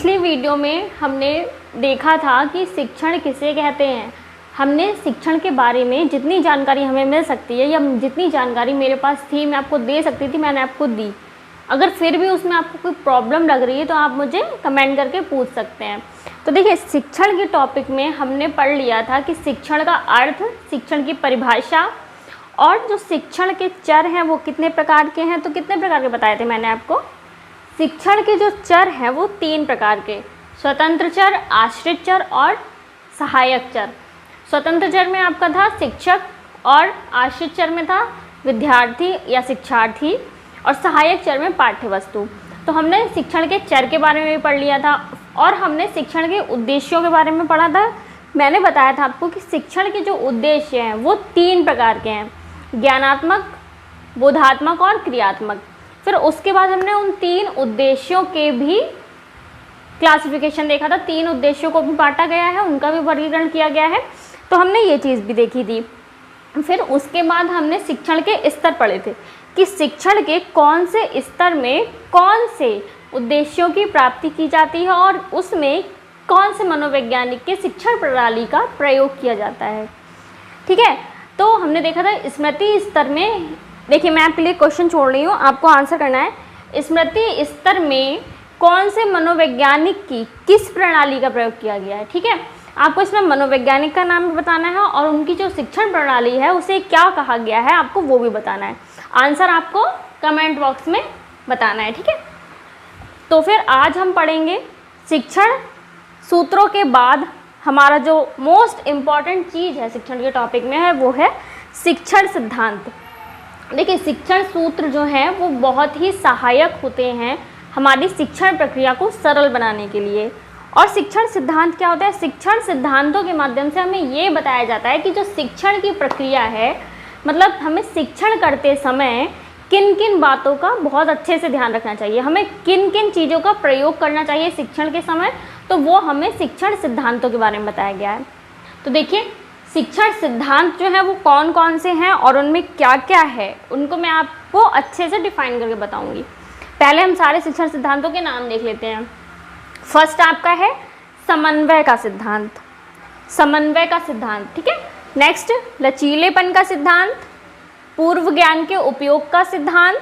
पिछली वीडियो में हमने देखा था कि शिक्षण किसे कहते हैं। हमने शिक्षण के बारे में जितनी जानकारी हमें मिल सकती है या जितनी जानकारी मेरे पास थी मैं आपको दे सकती थी, मैंने आपको दी। अगर फिर भी उसमें आपको कोई प्रॉब्लम लग रही है तो आप मुझे कमेंट करके पूछ सकते हैं। तो देखिए, शिक्षण के टॉपिक में हमने पढ़ लिया था कि शिक्षण का अर्थ, शिक्षण की परिभाषा और जो शिक्षण के चर हैं वो कितने प्रकार के हैं। तो कितने प्रकार के बताए थे मैंने आपको। शिक्षण के जो चर हैं वो 3 प्रकार के, स्वतंत्र चर, आश्रित चर और सहायक चर। स्वतंत्र चर में आपका था शिक्षक और आश्रित चर में था विद्यार्थी या शिक्षार्थी और सहायक चर में पाठ्यवस्तु। तो हमने शिक्षण के चर के बारे में भी पढ़ लिया था और हमने शिक्षण के उद्देश्यों के बारे में पढ़ा था। मैंने बताया था आपको कि शिक्षण के जो उद्देश्य हैं वो 3 प्रकार के हैं, ज्ञानात्मक, बोधात्मक और क्रियात्मक। फिर उसके बाद हमने उन 3 उद्देश्यों के भी क्लासिफिकेशन देखा था, 3 उद्देश्यों को भी बांटा गया है, उनका भी वर्गीकरण किया गया है। तो हमने ये चीज़ भी देखी थी। फिर उसके बाद हमने शिक्षण के स्तर पढ़े थे कि शिक्षण के कौन से स्तर में कौन से उद्देश्यों की प्राप्ति की जाती है और उसमें कौन से मनोवैज्ञानिक के शिक्षण प्रणाली का प्रयोग किया जाता है। ठीक है, तो हमने देखा था स्मृति स्तर में। देखिए, मैं आपके लिए क्वेश्चन छोड़ रही हूँ, आपको आंसर करना है। स्मृति स्तर में कौन से मनोवैज्ञानिक की किस प्रणाली का प्रयोग किया गया है। ठीक है, आपको इसमें मनोवैज्ञानिक का नाम भी बताना है और उनकी जो शिक्षण प्रणाली है उसे क्या कहा गया है आपको वो भी बताना है। आंसर आपको कमेंट बॉक्स में बताना है। ठीक है, तो फिर आज हम पढ़ेंगे शिक्षण सूत्रों के बाद हमारा जो मोस्ट इम्पॉर्टेंट चीज़ है शिक्षण के टॉपिक में है वो है शिक्षण सिद्धांत। देखिए, शिक्षण सूत्र जो हैं वो बहुत ही सहायक होते हैं हमारी शिक्षण प्रक्रिया को सरल बनाने के लिए। और शिक्षण सिद्धांत क्या होता है? शिक्षण सिद्धांतों के माध्यम से हमें ये बताया जाता है कि जो शिक्षण की प्रक्रिया है, मतलब हमें शिक्षण करते समय किन किन बातों का बहुत अच्छे से ध्यान रखना चाहिए, हमें किन किन चीज़ों का प्रयोग करना चाहिए शिक्षण के समय, तो वो हमें शिक्षण सिद्धांतों के बारे में बताया गया है। तो देखिए, शिक्षण सिद्धांत जो है वो कौन कौन से हैं और उनमें क्या क्या है उनको मैं आपको अच्छे से डिफाइन करके बताऊंगी। पहले हम सारे शिक्षण सिद्धांतों के नाम देख लेते हैं। फर्स्ट आपका है समन्वय का सिद्धांत, समन्वय का सिद्धांत। ठीक है, नेक्स्ट लचीलेपन का सिद्धांत, पूर्व ज्ञान के उपयोग का सिद्धांत,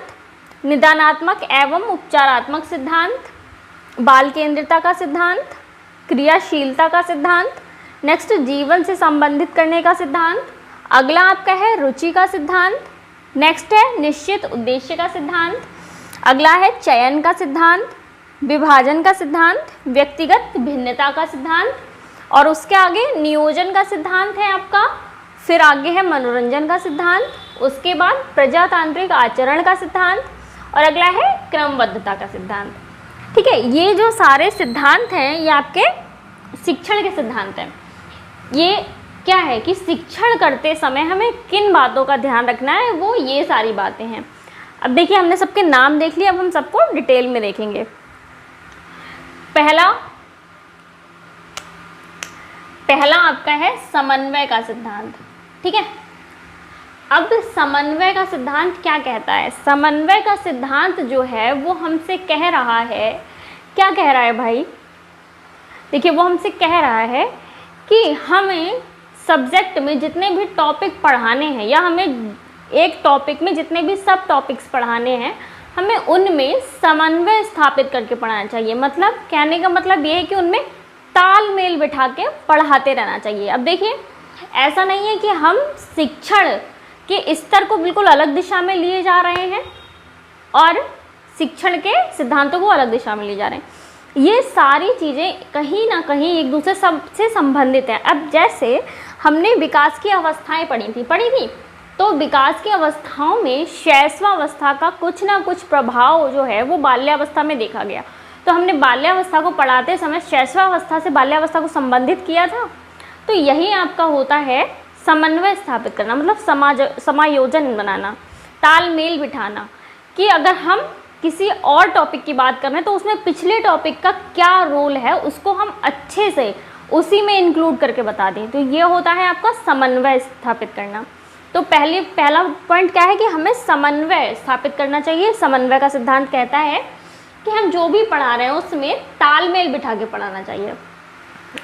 निदानात्मक एवं उपचारात्मक सिद्धांत, बाल केंद्रिता का सिद्धांत, क्रियाशीलता का सिद्धांत, नेक्स्ट जीवन से संबंधित करने का सिद्धांत, अगला आपका है रुचि का सिद्धांत, नेक्स्ट है निश्चित उद्देश्य का सिद्धांत, अगला है चयन का सिद्धांत, विभाजन का सिद्धांत, व्यक्तिगत भिन्नता का सिद्धांत और उसके आगे नियोजन का सिद्धांत है आपका। फिर आगे है मनोरंजन का सिद्धांत, उसके बाद प्रजातांत्रिक आचरण का सिद्धांत और अगला है क्रमबद्धता का सिद्धांत। ठीक है, ये जो सारे सिद्धांत हैं ये आपके शिक्षण के सिद्धांत हैं। ये क्या है कि शिक्षण करते समय हमें किन बातों का ध्यान रखना है, वो ये सारी बातें हैं। अब देखिए, हमने सबके नाम देख लिए, अब हम सबको डिटेल में देखेंगे। पहला आपका है समन्वय का सिद्धांत। ठीक है, अब समन्वय का सिद्धांत क्या कहता है? समन्वय का सिद्धांत जो है वो हमसे कह रहा है, क्या कह रहा है भाई? देखिए, वो हमसे कह रहा है कि हमें सब्जेक्ट में जितने भी टॉपिक पढ़ाने हैं या हमें एक टॉपिक में जितने भी सब टॉपिक्स पढ़ाने हैं, हमें उनमें समन्वय स्थापित करके पढ़ाना चाहिए। मतलब कहने का मतलब ये है कि उनमें तालमेल बिठा के पढ़ाते रहना चाहिए। अब देखिए, ऐसा नहीं है कि हम शिक्षण के स्तर को बिल्कुल अलग दिशा में लिए जा रहे हैं और शिक्षण के सिद्धांतों को अलग दिशा में ले जा रहे हैं। ये सारी चीज़ें कहीं ना कहीं एक दूसरे से संबंधित हैं। अब जैसे हमने विकास की अवस्थाएं पढ़ी थी, तो विकास की अवस्थाओं में शैशवावस्था का कुछ ना कुछ प्रभाव जो है वो बाल्यावस्था में देखा गया। तो हमने बाल्यावस्था को पढ़ाते समय शैशवावस्था से बाल्यावस्था को संबंधित किया था। तो यही आपका होता है समन्वय स्थापित करना, मतलब समायोजन बनाना, तालमेल बिठाना कि अगर हम किसी और टॉपिक की बात कर रहे हैं तो उसमें पिछले टॉपिक का क्या रोल है उसको हम अच्छे से उसी में इंक्लूड करके बता दें। तो ये होता है आपका समन्वय स्थापित करना। तो पहला पॉइंट क्या है कि हमें समन्वय स्थापित करना चाहिए। समन्वय का सिद्धांत कहता है कि हम जो भी पढ़ा रहे हैं उसमें तालमेल बिठा के पढ़ाना चाहिए।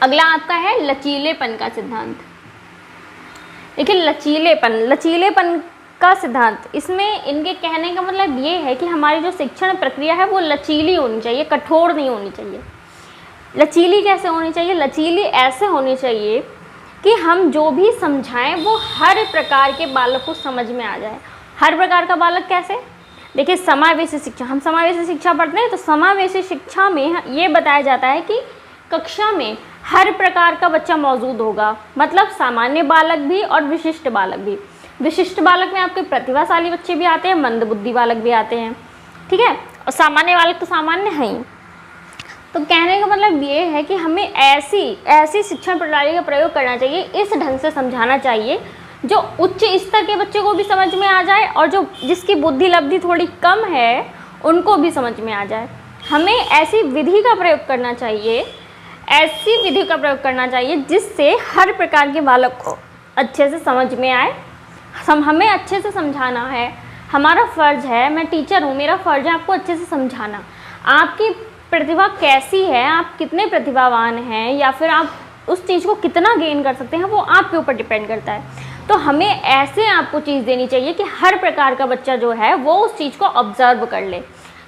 अगला आपका है लचीलेपन का सिद्धांत। देखिए लचीलेपन का सिद्धांत, इसमें इनके कहने का मतलब ये है कि हमारी जो शिक्षण प्रक्रिया है वो लचीली होनी चाहिए, कठोर नहीं होनी चाहिए। लचीली कैसे होनी चाहिए? लचीली ऐसे होनी चाहिए कि हम जो भी समझाएं वो हर प्रकार के बालक को समझ में आ जाए। हर प्रकार का बालक कैसे? देखिए समावेशी शिक्षा, हम समावेशी शिक्षा पढ़ते हैं तो समावेशी शिक्षा में ये बताया जाता है कि कक्षा में हर प्रकार का बच्चा मौजूद होगा, मतलब सामान्य बालक भी और विशिष्ट बालक भी। विशिष्ट बालक में आपके प्रतिभाशाली बच्चे भी आते हैं, मंदबुद्धि बालक भी आते हैं, ठीक है, और सामान्य बालक तो सामान्य हैं ही। तो कहने का मतलब ये है कि हमें ऐसी शिक्षण प्रणाली का प्रयोग करना चाहिए, इस ढंग से समझाना चाहिए जो उच्च स्तर के बच्चे को भी समझ में आ जाए और जो जिसकी बुद्धि लब्धि थोड़ी कम है उनको भी समझ में आ जाए। हमें ऐसी विधि का प्रयोग करना चाहिए, जिससे हर प्रकार के बालक को अच्छे से समझ में आए। हमें अच्छे से समझाना है, हमारा फ़र्ज़ है, मैं टीचर हूँ, मेरा फ़र्ज़ है आपको अच्छे से समझाना। आपकी प्रतिभा कैसी है, आप कितने प्रतिभावान हैं, या फिर आप उस चीज़ को कितना गेन कर सकते हैं, वो आपके ऊपर डिपेंड करता है। तो हमें ऐसे आपको चीज़ देनी चाहिए कि हर प्रकार का बच्चा जो है वो उस चीज़ को ऑब्जर्व कर ले।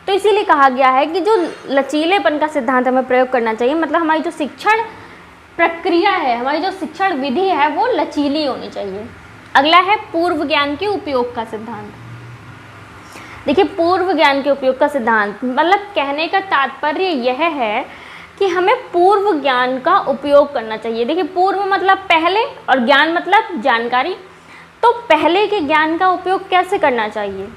तो इसीलिए कहा गया है कि जो लचीलेपन का सिद्धांत हमें प्रयोग करना चाहिए, मतलब हमारी जो शिक्षण प्रक्रिया है, हमारी जो शिक्षण विधि है वो लचीली होनी चाहिए। अगला है पूर्व ज्ञान के उपयोग का सिद्धांत। देखिए पूर्व ज्ञान के उपयोग का सिद्धांत मतलब कहने का तात्पर्य यह है कि हमें पूर्व ज्ञान का उपयोग करना चाहिए। देखिए पूर्व मतलब पहले और ज्ञान मतलब जानकारी। तो पहले के ज्ञान का उपयोग कैसे करना चाहिए?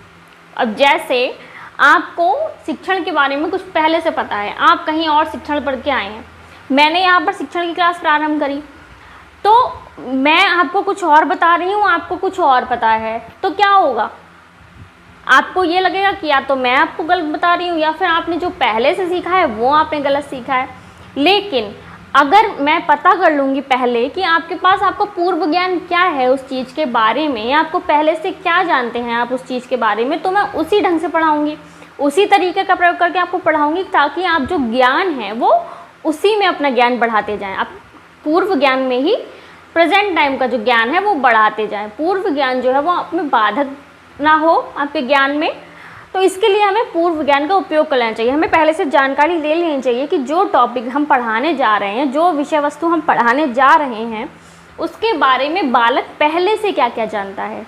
अब जैसे आपको शिक्षण के बारे में कुछ पहले से पता है, आप कहीं और शिक्षण पढ़ के आए हैं, मैंने यहाँ पर शिक्षण की क्लास प्रारंभ करी, तो मैं आपको कुछ और बता रही हूँ, आपको कुछ और पता है, तो क्या होगा? आपको ये लगेगा कि या तो मैं आपको गलत बता रही हूँ या फिर आपने जो पहले से सीखा है वो आपने गलत सीखा है। लेकिन अगर मैं पता कर लूँगी पहले कि आपके पास आपको पूर्व ज्ञान क्या है उस चीज़ के बारे में, आपको पहले से क्या जानते हैं आप उस चीज़ के बारे में, तो मैं उसी ढंग से पढ़ाऊँगी, उसी तरीके का प्रयोग करके आपको पढ़ाऊँगी, ताकि आप जो ज्ञान है वो उसी में अपना ज्ञान बढ़ाते जाएँ। आप पूर्व ज्ञान में ही प्रेजेंट टाइम का जो ज्ञान है वो बढ़ाते जाएँ। पूर्व ज्ञान जो है वो आप में बाधक ना हो आपके ज्ञान में। तो इसके लिए हमें पूर्व ज्ञान का उपयोग कर लेना चाहिए। हमें पहले से जानकारी ले लेनी चाहिए कि जो टॉपिक हम पढ़ाने जा रहे हैं, जो विषय वस्तु हम पढ़ाने जा रहे हैं, उसके बारे में बालक पहले से क्या क्या जानता है।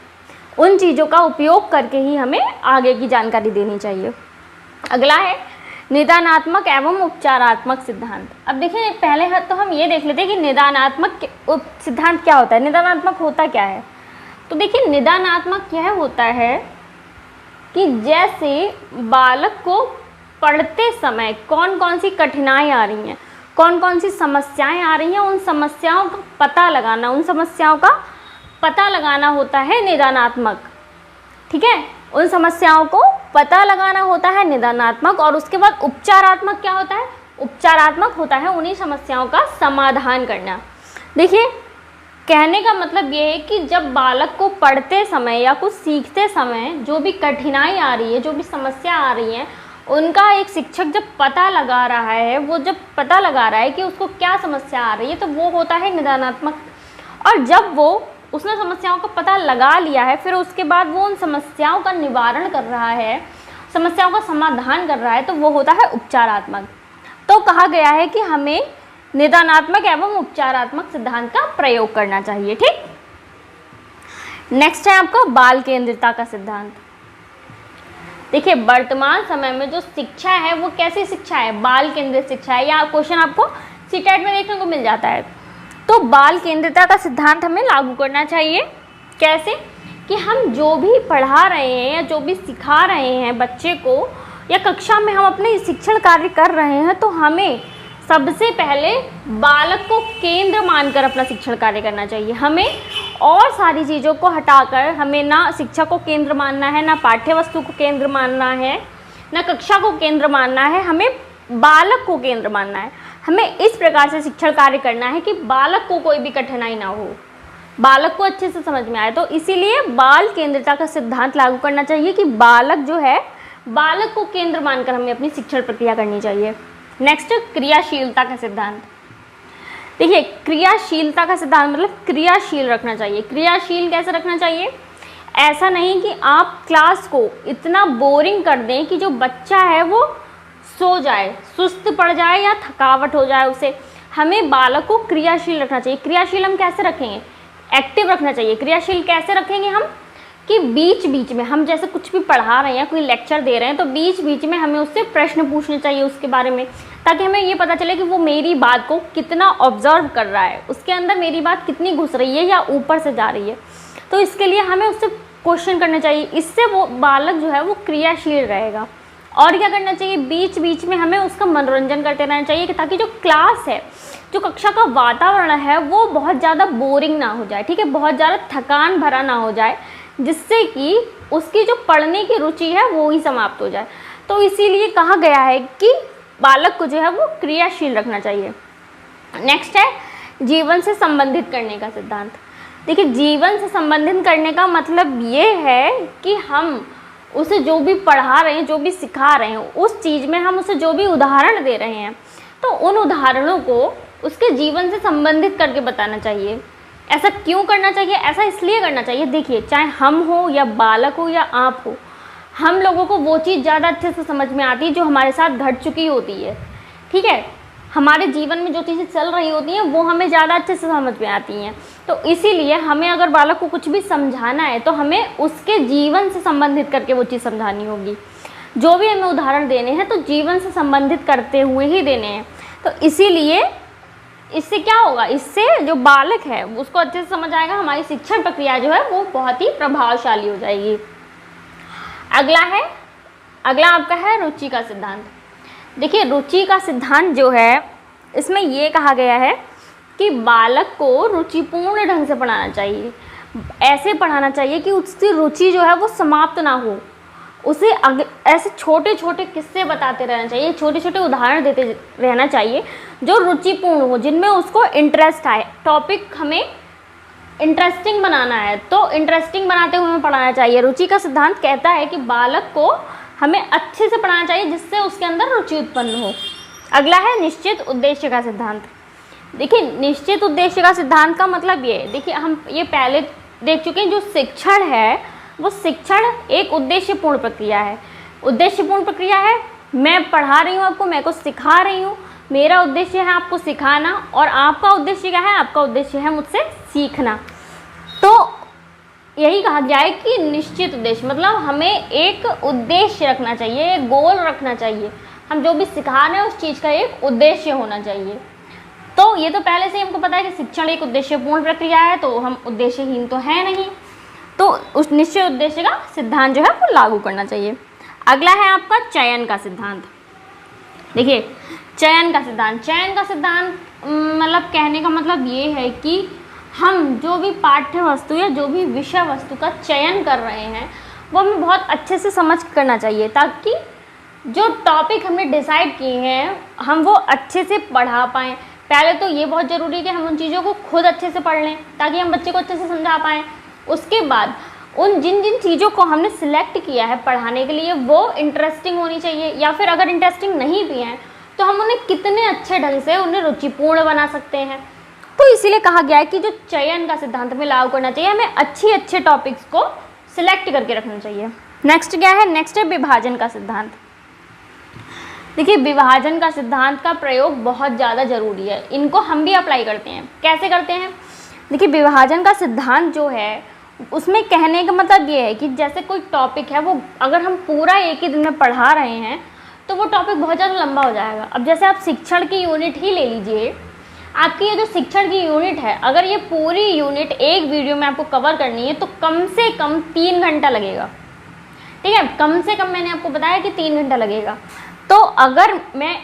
उन चीज़ों का उपयोग करके ही हमें आगे की जानकारी देनी चाहिए। अगला है निदानात्मक एवं उपचारात्मक सिद्धांत। अब देखिए पहले तो हम ये देख लेते हैं कि निदानात्मक सिद्धांत क्या होता है, निदानात्मक होता क्या है। तो देखिए निदानात्मक यह होता है कि जैसे बालक को पढ़ते समय कौन कौन सी कठिनाई आ रही हैं, कौन कौन सी समस्याएं आ रही हैं, उन समस्याओं का पता लगाना होता है निदानात्मक। ठीक है, उन समस्याओं को पता लगाना होता है निदानात्मक। और उसके बाद उपचारात्मक क्या होता है? उपचारात्मक होता है उन्हीं समस्याओं का समाधान करना। देखिए कहने का मतलब ये है कि जब बालक को पढ़ते समय या कुछ सीखते समय जो भी कठिनाई आ रही है, जो भी समस्या आ रही है, उनका एक शिक्षक जब पता लगा रहा है, वो जब पता लगा रहा है कि उसको क्या समस्या आ रही है, तो वो होता है निदानात्मक। और जब वो उसने समस्याओं का पता लगा लिया है, फिर उसके बाद वो उन समस्याओं का निवारण कर रहा है, समस्याओं का समाधान कर रहा है, तो वो होता है उपचारात्मक। तो कहा गया है कि हमें निदानात्मक एवं उपचारात्मक सिद्धांत का प्रयोग करना चाहिए। ठीक, नेक्स्ट है आपका बाल केंद्रितता का सिद्धांत। देखिए वर्तमान समय में जो शिक्षा है वो कैसी शिक्षा है? बाल केंद्रित शिक्षा है। या क्वेश्चन आपको सीटेट में देखने को मिल जाता है। तो बाल केंद्रितता का सिद्धांत हमें लागू करना चाहिए। कैसे? कि हम जो भी पढ़ा रहे हैं या जो भी सिखा रहे हैं बच्चे को, या कक्षा में हम अपने शिक्षण कार्य कर रहे हैं, तो हमें सबसे पहले बालक को केंद्र मानकर अपना शिक्षण कार्य करना चाहिए। हमें और सारी चीज़ों को हटाकर, हमें ना शिक्षा को केंद्र मानना है, ना पाठ्य वस्तु को केंद्र मानना है, ना कक्षा को केंद्र मानना है, हमें बालक को केंद्र मानना है। हमें इस प्रकार से शिक्षण कार्य करना है कि बालक को कोई भी कठिनाई ना हो, बालक को अच्छे से समझ में आए। तो इसीलिए बाल केंद्रितता का सिद्धांत लागू करना चाहिए कि बालक जो है बालक को केंद्र मानकर हमें अपनी शिक्षण प्रक्रिया करनी चाहिए। नेक्स्ट, क्रियाशीलता का सिद्धांत। देखिए, क्रियाशीलता का सिद्धांत मतलब क्रियाशील रखना चाहिए। क्रियाशील कैसे रखना चाहिए? ऐसा नहीं कि आप क्लास को इतना बोरिंग कर दें कि जो बच्चा है वो सो जाए, सुस्त पड़ जाए या थकावट हो जाए उसे। हमें बालक को क्रियाशील रखना चाहिए। क्रियाशील हम कैसे रखेंगे? एक्टिव रखना चाहिए। क्रियाशील कैसे रखेंगे हम? कि बीच बीच में हम जैसे कुछ भी पढ़ा रहे हैं, कोई लेक्चर दे रहे हैं, तो बीच बीच में हमें उससे प्रश्न पूछने चाहिए उसके बारे में, ताकि हमें ये पता चले कि वो मेरी बात को कितना ऑब्जर्व कर रहा है, उसके अंदर मेरी बात कितनी घुस रही है या ऊपर से जा रही है। तो इसके लिए हमें उससे क्वेश्चन करने चाहिए। इससे वो बालक जो है वो क्रियाशील रहेगा। और क्या करना चाहिए? बीच बीच में हमें उसका मनोरंजन करते रहना चाहिए, कि ताकि जो क्लास है, जो कक्षा का वातावरण है, वो बहुत ज़्यादा बोरिंग ना हो जाए, ठीक है, बहुत ज़्यादा थकान भरा ना हो जाए, जिससे कि उसकी जो पढ़ने की रुचि है वो ही समाप्त हो जाए। तो इसीलिए कहा गया है कि बालक को जो है वो क्रियाशील रखना चाहिए। नेक्स्ट है जीवन से संबंधित करने का सिद्धांत। देखिए, जीवन से संबंधित करने का मतलब ये है कि हम उसे जो भी पढ़ा रहे हैं, जो भी सिखा रहे हैं, उस चीज़ में हम उसे जो भी उदाहरण दे रहे हैं, तो उन उदाहरणों को उसके जीवन से संबंधित करके बताना चाहिए। ऐसा क्यों करना चाहिए? ऐसा इसलिए करना चाहिए, देखिए, चाहे हम हो या बालक हो या आप हो, हम लोगों को वो चीज़ ज़्यादा अच्छे से समझ में आती है जो हमारे साथ घट चुकी होती है, ठीक है। हमारे जीवन में जो चीज़ें चल रही होती हैं वो हमें ज़्यादा अच्छे से समझ में आती हैं। तो इसीलिए हमें अगर बालक को कुछ भी समझाना है तो हमें उसके जीवन से संबंधित करके वो चीज़ समझानी होगी। जो भी हमें उदाहरण देने हैं तो जीवन से संबंधित करते हुए ही देने हैं। तो इसीलिए इससे क्या होगा? इससे जो बालक है उसको अच्छे से समझ आएगा, हमारी शिक्षण प्रक्रिया जो है वो बहुत ही प्रभावशाली हो जाएगी। अगला आपका है रुचि का सिद्धांत। देखिए, रुचि का सिद्धांत जो है इसमें ये कहा गया है कि बालक को रुचिपूर्ण ढंग से पढ़ाना चाहिए। ऐसे पढ़ाना चाहिए कि उसकी रुचि जो है वो समाप्त ना हो। उसे ऐसे छोटे छोटे किस्से बताते रहना चाहिए, छोटे छोटे उदाहरण देते रहना चाहिए जो रुचिपूर्ण हो, जिनमें उसको इंटरेस्ट आए। टॉपिक हमें इंटरेस्टिंग बनाना है तो इंटरेस्टिंग बनाते हुए हमें पढ़ाना चाहिए। रुचि का सिद्धांत कहता है कि बालक को हमें अच्छे से पढ़ाना चाहिए जिससे उसके अंदर रुचि उत्पन्न हो। अगला है निश्चित उद्देश्य का सिद्धांत। देखिए, निश्चित उद्देश्य का सिद्धांत का मतलब ये है, देखिए हम ये पहले देख चुके हैं, जो शिक्षण है वो शिक्षण एक उद्देश्यपूर्ण प्रक्रिया है। उद्देश्यपूर्ण प्रक्रिया है, मैं पढ़ा रही हूँ आपको, मैं कुछ सिखा रही हूँ, मेरा उद्देश्य है आपको सिखाना, और आपका उद्देश्य क्या है? आपका उद्देश्य है मुझसे सीखना। तो यही कहा गया है कि निश्चित उद्देश्य मतलब हमें एक उद्देश्य रखना चाहिए, एक गोल रखना चाहिए। हम जो भी सिखा रहे हैं उस चीज़ का एक उद्देश्य होना चाहिए। तो ये तो पहले से हमको पता है कि शिक्षण एक उद्देश्यपूर्ण प्रक्रिया है, तो हम उद्देश्यहीन तो है नहीं, तो उस निश्चित उद्देश्य का सिद्धांत जो है वो लागू करना चाहिए। अगला है आपका चयन का सिद्धांत। देखिए, चयन का सिद्धांत मतलब कहने का मतलब ये है कि हम जो भी पाठ्य वस्तु या जो भी विषय वस्तु का चयन कर रहे हैं वो हमें बहुत अच्छे से समझ करना चाहिए, ताकि जो टॉपिक हमने डिसाइड किए हैं हम वो अच्छे से पढ़ा पाएँ। पहले तो ये बहुत ज़रूरी है कि हम उन चीज़ों को खुद अच्छे से पढ़ लें ताकि हम बच्चे को अच्छे से समझा पाएँ। उसके बाद उन जिन जिन चीज़ों को हमने सिलेक्ट किया है पढ़ाने के लिए वो इंटरेस्टिंग होनी चाहिए, या फिर अगर इंटरेस्टिंग नहीं भी हैं तो हम उन्हें कितने अच्छे ढंग से उन्हें रुचिपूर्ण बना सकते हैं। तो इसीलिए कहा गया है कि जो चयन का सिद्धांत में लागू करना चाहिए, हमें अच्छे टॉपिक्स को सिलेक्ट करके रखना चाहिए। नेक्स्ट क्या है? नेक्स्ट है विभाजन का सिद्धांत। देखिए, विभाजन का सिद्धांत का प्रयोग बहुत ज़्यादा ज़रूरी है, इनको हम भी अप्लाई करते हैं। कैसे करते हैं? देखिए, विभाजन का सिद्धांत जो है उसमें कहने का मतलब ये है कि जैसे कोई टॉपिक है वो अगर हम पूरा एक ही दिन में पढ़ा रहे हैं तो वो टॉपिक बहुत ज़्यादा लंबा हो जाएगा। अब जैसे आप शिक्षण की यूनिट ही ले लीजिए, आपकी ये जो शिक्षण की यूनिट है, अगर ये पूरी यूनिट एक वीडियो में आपको कवर करनी है तो कम से कम 3 घंटा लगेगा, ठीक है, कम से कम मैंने आपको बताया कि 3 घंटा लगेगा। तो अगर मैं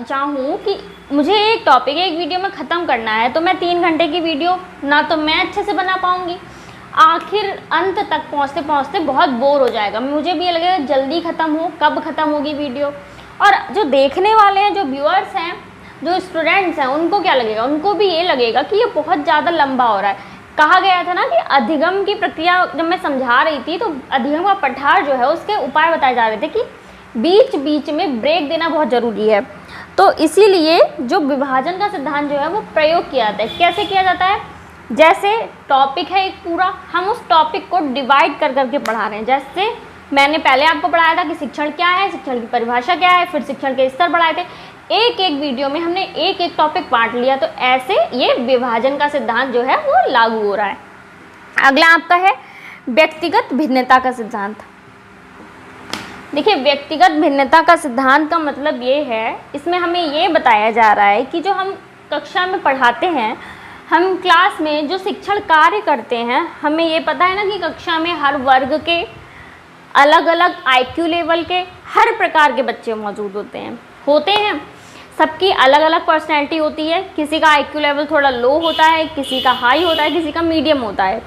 चाहूँ कि मुझे एक टॉपिक एक वीडियो में ख़त्म करना है तो मैं 3 घंटे की वीडियो ना तो मैं अच्छे से बना पाऊँगी, आखिर अंत तक पहुँचते पहुँचते बहुत बोर हो जाएगा। मुझे भी ये लगेगा जल्दी ख़त्म हो, कब ख़त्म होगी वीडियो, और जो देखने वाले हैं, जो व्यूअर्स हैं, जो स्टूडेंट्स हैं, उनको क्या लगेगा? उनको भी ये लगेगा कि ये बहुत ज़्यादा लंबा हो रहा है। कहा गया था ना कि अधिगम की प्रक्रिया जब मैं समझा रही थी तो अधिगम का पठार जो है उसके उपाय बताए जा रहे थे कि बीच बीच में ब्रेक देना बहुत ज़रूरी है। तो इसीलिए जो विभाजन का सिद्धांत जो है वो प्रयोग किया जाता है। कैसे किया जाता है? जैसे टॉपिक है एक पूरा, हम उस टॉपिक को डिवाइड कर करके पढ़ा रहे हैं। जैसे मैंने पहले आपको पढ़ाया था कि शिक्षण क्या है, शिक्षण की परिभाषा क्या है, फिर शिक्षण के स्तर पढ़ाए थे। एक एक वीडियो में हमने एक एक टॉपिक बांट लिया, तो ऐसे ये विभाजन का सिद्धांत जो है वो लागू हो रहा है। अगला आपका है व्यक्तिगत भिन्नता का सिद्धांत। देखिए, व्यक्तिगत भिन्नता का सिद्धांत का मतलब ये है, इसमें हमें ये बताया जा रहा है कि जो हम कक्षा में पढ़ाते हैं, हम क्लास में जो शिक्षण कार्य करते हैं, हमें ये पता है ना कि कक्षा में हर वर्ग के अलग अलग IQ लेवल के हर प्रकार के बच्चे मौजूद होते हैं। सबकी अलग अलग पर्सनैलिटी होती है। किसी का IQ लेवल थोड़ा लो होता है, किसी का हाई होता है, किसी का मीडियम होता है।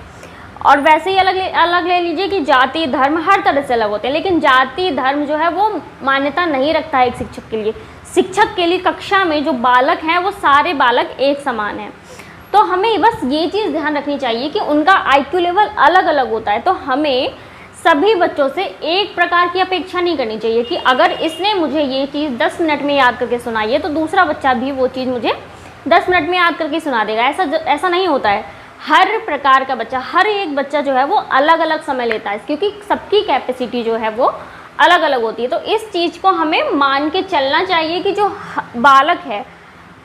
और वैसे ही अलग ले लीजिए कि जाति धर्म हर तरह से अलग होते हैं, लेकिन जाति धर्म जो है वो मान्यता नहीं रखता है एक शिक्षक के लिए। शिक्षक के लिए कक्षा में जो बालक हैं वो सारे बालक एक समान हैं। तो हमें बस ये चीज़ ध्यान रखनी चाहिए कि उनका IQ लेवल अलग अलग होता है। तो हमें सभी बच्चों से एक प्रकार की अपेक्षा नहीं करनी चाहिए कि अगर इसने मुझे ये चीज़ 10 मिनट में याद करके सुनाई है तो दूसरा बच्चा भी वो चीज़ मुझे 10 मिनट में याद करके सुना देगा। ऐसा नहीं होता है। हर प्रकार का बच्चा, हर एक बच्चा जो है वो अलग अलग समय लेता है, क्योंकि सबकी कैपेसिटी जो है वो अलग अलग होती है। तो इस चीज़ को हमें मान के चलना चाहिए कि जो बालक है,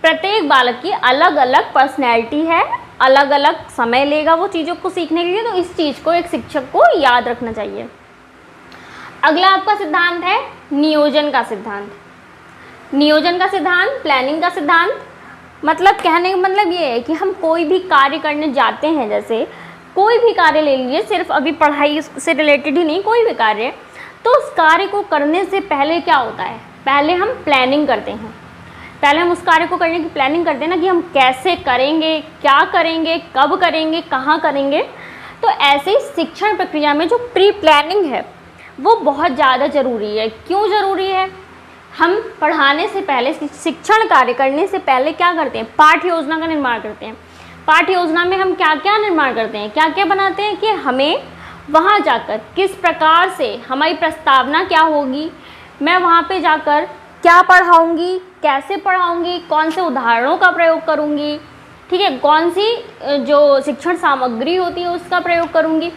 प्रत्येक बालक की अलग अलग पर्सनैलिटी है, अलग अलग समय लेगा वो चीज़ों को सीखने के लिए। तो इस चीज़ को एक शिक्षक को याद रखना चाहिए। अगला आपका सिद्धांत है नियोजन का सिद्धांत। नियोजन का सिद्धांत, प्लानिंग का सिद्धांत, मतलब कहने का मतलब ये है कि हम कोई भी कार्य करने जाते हैं, जैसे कोई भी कार्य ले लीजिए, सिर्फ अभी पढ़ाई से रिलेटेड ही नहीं, कोई भी कार्य, तो उस कार्य को करने से पहले क्या होता है? पहले हम प्लानिंग करते हैं। पहले हम उस कार्य को करने की प्लानिंग करते हैं ना, कि हम कैसे करेंगे, क्या करेंगे, कब करेंगे, कहाँ करेंगे। तो ऐसे ही शिक्षण प्रक्रिया में जो प्री प्लानिंग है वो बहुत ज़्यादा ज़रूरी है। क्यों ज़रूरी है? हम पढ़ाने से पहले, शिक्षण कार्य करने से पहले क्या करते हैं? पाठ्य योजना का निर्माण करते हैं। पाठ्य योजना में हम क्या क्या निर्माण करते हैं, क्या क्या बनाते हैं कि हमें वहाँ जाकर किस प्रकार से हमारी प्रस्तावना क्या होगी, मैं वहाँ पे जाकर क्या पढ़ाऊँगी, कैसे पढ़ाऊँगी, कौन से उदाहरणों का प्रयोग करूँगी, ठीक है, कौन सी जो शिक्षण सामग्री होती है उसका प्रयोग करूँगी।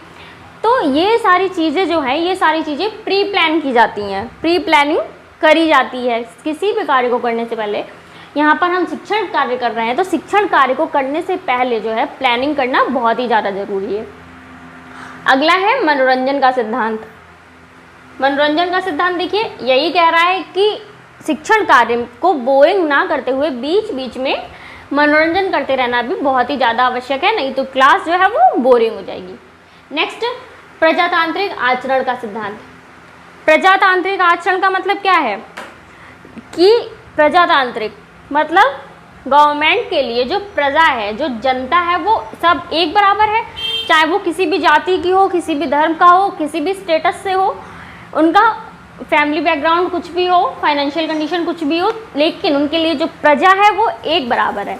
तो ये सारी चीज़ें जो हैं, ये सारी चीज़ें प्री प्लान की जाती हैं, प्री प्लानिंग करी जाती है किसी भी कार्य को करने से पहले। यहाँ पर हम शिक्षण कार्य कर रहे हैं, तो शिक्षण कार्य को करने से पहले जो है प्लानिंग करना बहुत ही ज़्यादा ज़रूरी है। अगला है मनोरंजन का सिद्धांत। मनोरंजन का सिद्धांत देखिए, यही कह रहा है कि शिक्षण कार्य को बोरिंग ना करते हुए बीच बीच में मनोरंजन करते रहना भी बहुत ही ज़्यादा आवश्यक है, नहीं तो क्लास जो है वो बोरिंग हो जाएगी। नेक्स्ट, प्रजातांत्रिक आचरण का सिद्धांत। प्रजातांत्रिक आचरण का मतलब क्या है कि प्रजातांत्रिक मतलब गवर्नमेंट के लिए जो प्रजा है, जो जनता है, वो सब एक बराबर है, चाहे वो किसी भी जाति की हो, किसी भी धर्म का हो, किसी भी स्टेटस से हो, उनका फैमिली बैकग्राउंड कुछ भी हो, फाइनेंशियल कंडीशन कुछ भी हो, लेकिन उनके लिए जो प्रजा है वो एक बराबर है।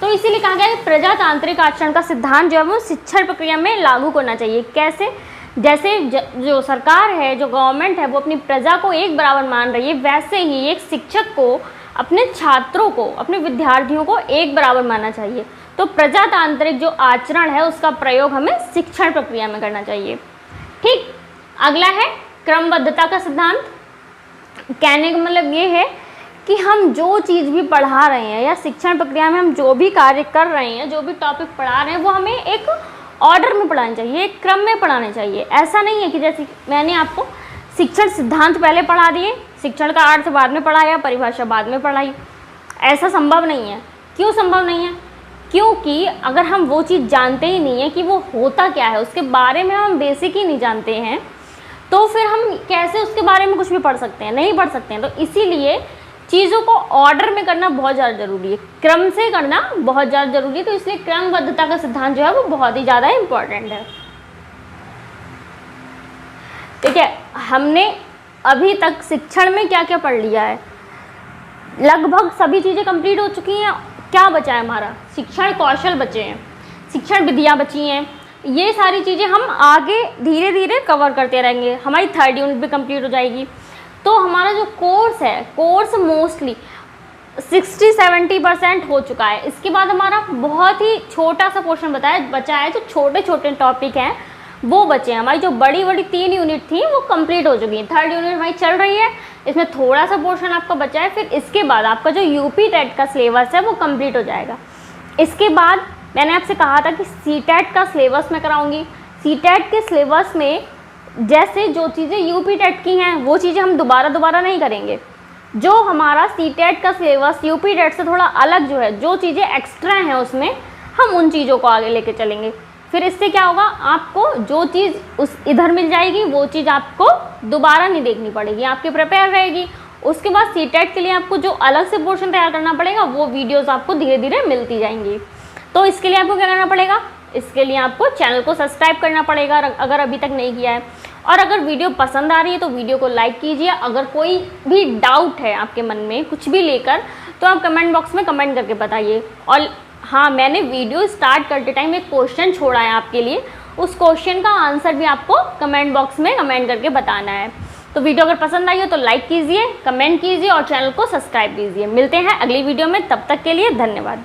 तो इसीलिए कहा गया है प्रजातांत्रिक आचरण का सिद्धांत जो है वो शिक्षण प्रक्रिया में लागू करना चाहिए। कैसे? जैसे जो सरकार है, जो गवर्नमेंट है, वो अपनी प्रजा को एक बराबर मान रही है, वैसे ही एक शिक्षक को अपने छात्रों को, अपने विद्यार्थियों को एक बराबर मानना चाहिए। तो प्रजातांत्रिक जो आचरण है उसका प्रयोग हमें शिक्षण प्रक्रिया में करना चाहिए। ठीक, अगला है क्रमबद्धता का सिद्धांत। कहने का मतलब ये है कि हम जो चीज़ भी पढ़ा रहे हैं या शिक्षण प्रक्रिया में हम जो भी कार्य कर रहे हैं, जो भी टॉपिक पढ़ा रहे हैं, वो हमें एक ऑर्डर में पढ़ाना चाहिए, एक क्रम में पढ़ाना चाहिए। ऐसा नहीं है कि जैसे मैंने आपको शिक्षण सिद्धांत पहले पढ़ा दिए, शिक्षण का अर्थ बाद में पढ़ाया, परिभाषा बाद में पढ़ाई, ऐसा संभव नहीं है। क्यों संभव नहीं है? क्योंकि अगर हम वो चीज़ जानते ही नहीं है कि वो होता क्या है, उसके बारे में हम बेसिक ही नहीं जानते हैं, तो फिर हम कैसे उसके बारे में कुछ भी पढ़ सकते हैं? नहीं पढ़ सकते हैं। तो इसीलिए चीज़ों को ऑर्डर में करना बहुत ज़्यादा ज़रूरी है, क्रम से करना बहुत ज़्यादा ज़रूरी है। तो इसलिए क्रमबद्धता का सिद्धांत जो है वो बहुत ही ज़्यादा इम्पोर्टेंट है। ठीक है, हमने अभी तक शिक्षण में क्या क्या पढ़ लिया है? लगभग सभी चीज़ें कंप्लीट हो चुकी हैं। क्या बचा है हमारा? शिक्षण कौशल बचे हैं, शिक्षण विधियाँ बची हैं। ये सारी चीज़ें हम आगे धीरे धीरे कवर करते रहेंगे। हमारी 3rd यूनिट भी कंप्लीट हो जाएगी। तो हमारा जो कोर्स है, कोर्स मोस्टली 60-70% हो चुका है। इसके बाद हमारा बहुत ही छोटा सा पोर्शन बचा है, जो छोटे छोटे टॉपिक हैं वो बचे हैं। हमारी जो बड़ी बड़ी 3 यूनिट थी वो कंप्लीट हो चुकी हैं। 3rd यूनिट हमारी चल रही है, इसमें थोड़ा सा पोर्शन आपका बचा है। फिर इसके बाद आपका जो यूपी टेट का सिलेबस है वो कंप्लीट हो जाएगा। इसके बाद मैंने आपसे कहा था कि सीटेट का सिलेबस मैं कराऊंगी। सीटेट के सिलेबस में जैसे जो चीज़ें यूपी टेट की हैं वो चीज़ें हम दोबारा नहीं करेंगे। जो हमारा सीटेट का सिलेबस यूपी टेट से थोड़ा अलग जो है, जो चीज़ें एक्स्ट्रा हैं उसमें, हम उन चीज़ों को आगे लेके चलेंगे। फिर इससे क्या होगा, आपको जो चीज़ उस इधर मिल जाएगी वो चीज़ आपको दोबारा नहीं देखनी पड़ेगी, आपकी प्रिपेयर रहेगी। उसके बाद सीटेट के लिए आपको जो अलग से पोर्शन तैयार करना पड़ेगा वो वीडियोस आपको धीरे धीरे मिलती जाएंगी। तो इसके लिए आपको क्या करना पड़ेगा, इसके लिए आपको चैनल को सब्सक्राइब करना पड़ेगा अगर अभी तक नहीं किया है। और अगर वीडियो पसंद आ रही है तो वीडियो को लाइक कीजिए। अगर कोई भी डाउट है आपके मन में कुछ भी लेकर, तो आप कमेंट बॉक्स में कमेंट करके बताइए। और हाँ, मैंने वीडियो स्टार्ट करते टाइम एक क्वेश्चन छोड़ा है आपके लिए, उस क्वेश्चन का आंसर भी आपको कमेंट बॉक्स में कमेंट करके बताना है। तो वीडियो अगर पसंद आई हो तो लाइक कीजिए, कमेंट कीजिए और चैनल को सब्सक्राइब कीजिए। मिलते हैं अगली वीडियो में, तब तक के लिए धन्यवाद।